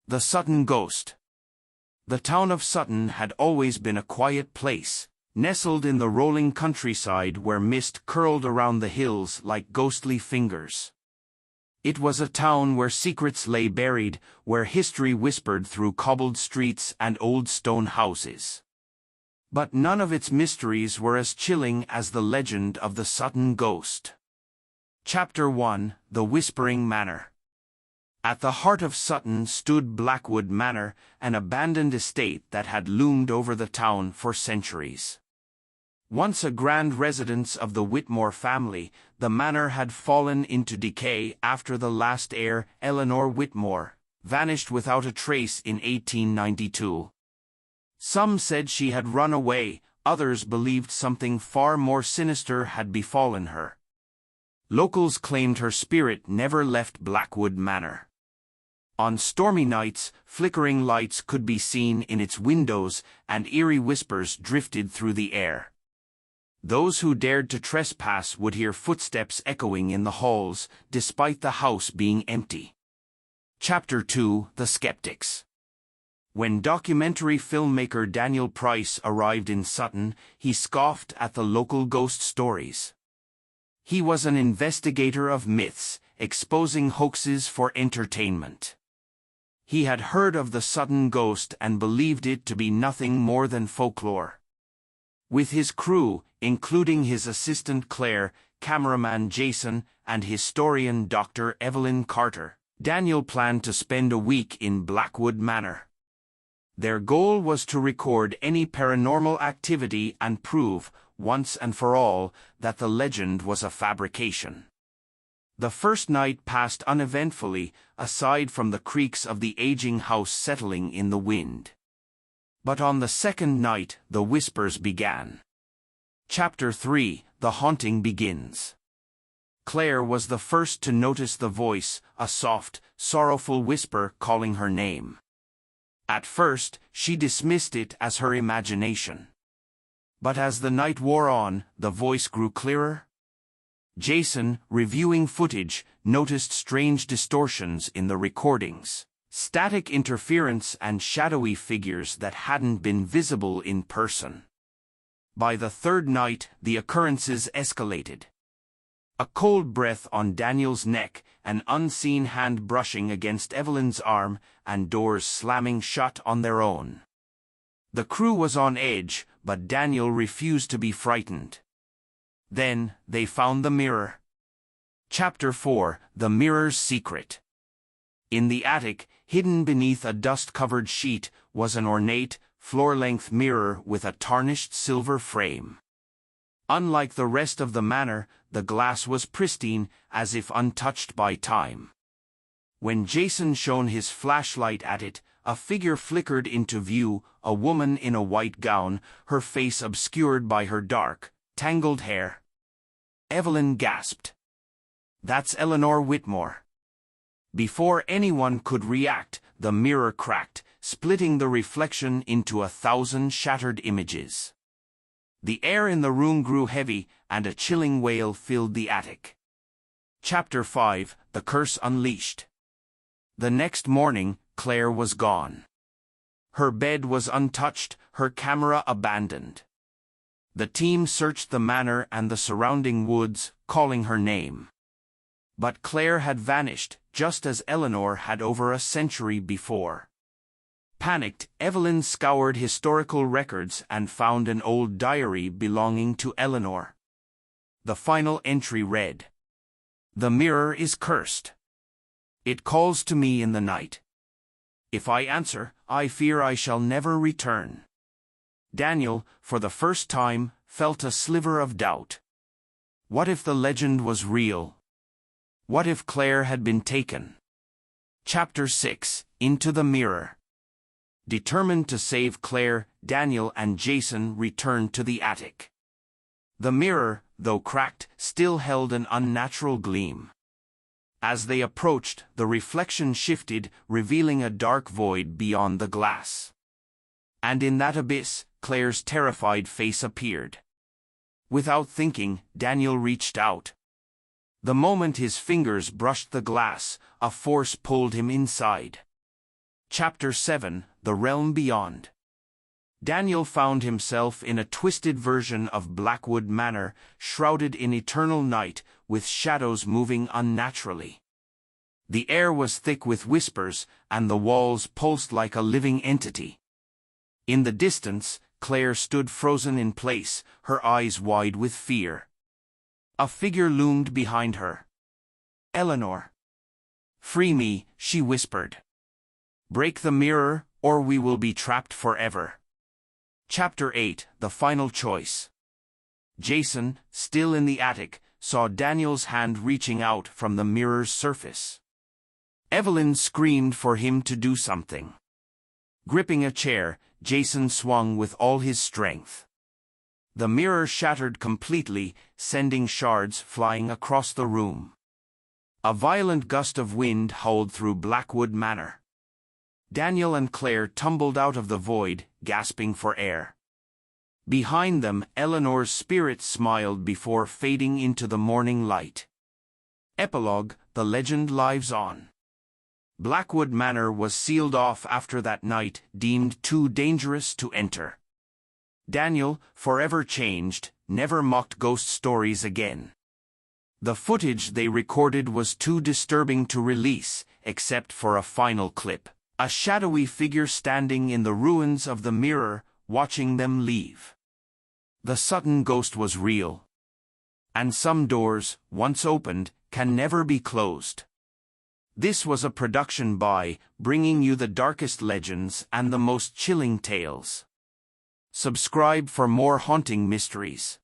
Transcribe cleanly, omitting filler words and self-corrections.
The Sutton Ghost. The town of Sutton had always been a quiet place, nestled in the rolling countryside where mist curled around the hills like ghostly fingers. It was a town where secrets lay buried, where history whispered through cobbled streets and old stone houses. But none of its mysteries were as chilling as the legend of the Sutton Ghost. Chapter 1: The Whispering Manor. At the heart of Sutton stood Blackwood Manor, an abandoned estate that had loomed over the town for centuries. Once a grand residence of the Whitmore family, the manor had fallen into decay after the last heir, Eleanor Whitmore, vanished without a trace in 1892. Some said she had run away, others believed something far more sinister had befallen her. Locals claimed her spirit never left Blackwood Manor. On stormy nights, flickering lights could be seen in its windows, and eerie whispers drifted through the air. Those who dared to trespass would hear footsteps echoing in the halls, despite the house being empty. Chapter 2: The Skeptics. When documentary filmmaker Daniel Price arrived in Sutton, he scoffed at the local ghost stories. He was an investigator of myths, exposing hoaxes for entertainment. He had heard of the Sutton Ghost and believed it to be nothing more than folklore. With his crew, including his assistant Claire, cameraman Jason, and historian Dr. Evelyn Carter, Daniel planned to spend a week in Blackwood Manor. Their goal was to record any paranormal activity and prove, once and for all, that the legend was a fabrication. The first night passed uneventfully, aside from the creaks of the aging house settling in the wind. But on the second night, the whispers began. Chapter 3: The Haunting Begins. Claire was the first to notice the voice, a soft, sorrowful whisper calling her name. At first, she dismissed it as her imagination. But as the night wore on, the voice grew clearer. Jason, reviewing footage, noticed strange distortions in the recordings, static interference and shadowy figures that hadn't been visible in person. By the third night, the occurrences escalated. A cold breath on Daniel's neck, an unseen hand brushing against Evelyn's arm, and doors slamming shut on their own. The crew was on edge, but Daniel refused to be frightened. Then, they found the mirror. Chapter 4: The Mirror's Secret. In the attic, hidden beneath a dust-covered sheet, was an ornate, floor-length mirror with a tarnished silver frame. Unlike the rest of the manor, the glass was pristine, as if untouched by time. When Jason shone his flashlight at it, a figure flickered into view, a woman in a white gown, her face obscured by her dark, tangled hair. Evelyn gasped. "That's Eleanor Whitmore." Before anyone could react, the mirror cracked, splitting the reflection into 1,000 shattered images. The air in the room grew heavy, and a chilling wail filled the attic. Chapter 5: The Curse Unleashed. The next morning, Claire was gone. Her bed was untouched, her camera abandoned. The team searched the manor and the surrounding woods, calling her name. But Claire had vanished, just as Eleanor had over a century before. Panicked, Evelyn scoured historical records and found an old diary belonging to Eleanor. The final entry read, "The mirror is cursed. It calls to me in the night. If I answer, I fear I shall never return." Daniel, for the first time, felt a sliver of doubt. What if the legend was real? What if Claire had been taken? Chapter 6: Into the Mirror. Determined to save Claire, Daniel and Jason returned to the attic. The mirror, though cracked, still held an unnatural gleam. As they approached, the reflection shifted, revealing a dark void beyond the glass. And in that abyss, Claire's terrified face appeared. Without thinking, Daniel reached out. The moment his fingers brushed the glass, a force pulled him inside. Chapter 7: The Realm Beyond. Daniel found himself in a twisted version of Blackwood Manor, shrouded in eternal night, with shadows moving unnaturally. The air was thick with whispers, and the walls pulsed like a living entity. In the distance, Claire stood frozen in place, her eyes wide with fear. A figure loomed behind her. "Eleanor." "Free me," she whispered. "Break the mirror, or we will be trapped forever." Chapter 8: The Final Choice. Jason, still in the attic, saw Daniel's hand reaching out from the mirror's surface. Evelyn screamed for him to do something. Gripping a chair, Jason swung with all his strength. The mirror shattered completely, sending shards flying across the room. A violent gust of wind howled through Blackwood Manor. Daniel and Claire tumbled out of the void, gasping for air. Behind them, Eleanor's spirit smiled before fading into the morning light. Epilogue: The legend lives on. Blackwood Manor was sealed off after that night, deemed too dangerous to enter. Daniel, forever changed, never mocked ghost stories again. The footage they recorded was too disturbing to release, except for a final clip. A shadowy figure standing in the ruins of the mirror, watching them leave. The Sutton ghost was real. And some doors, once opened, can never be closed. This was a production by, bringing you the darkest legends and the most chilling tales. Subscribe for more haunting mysteries.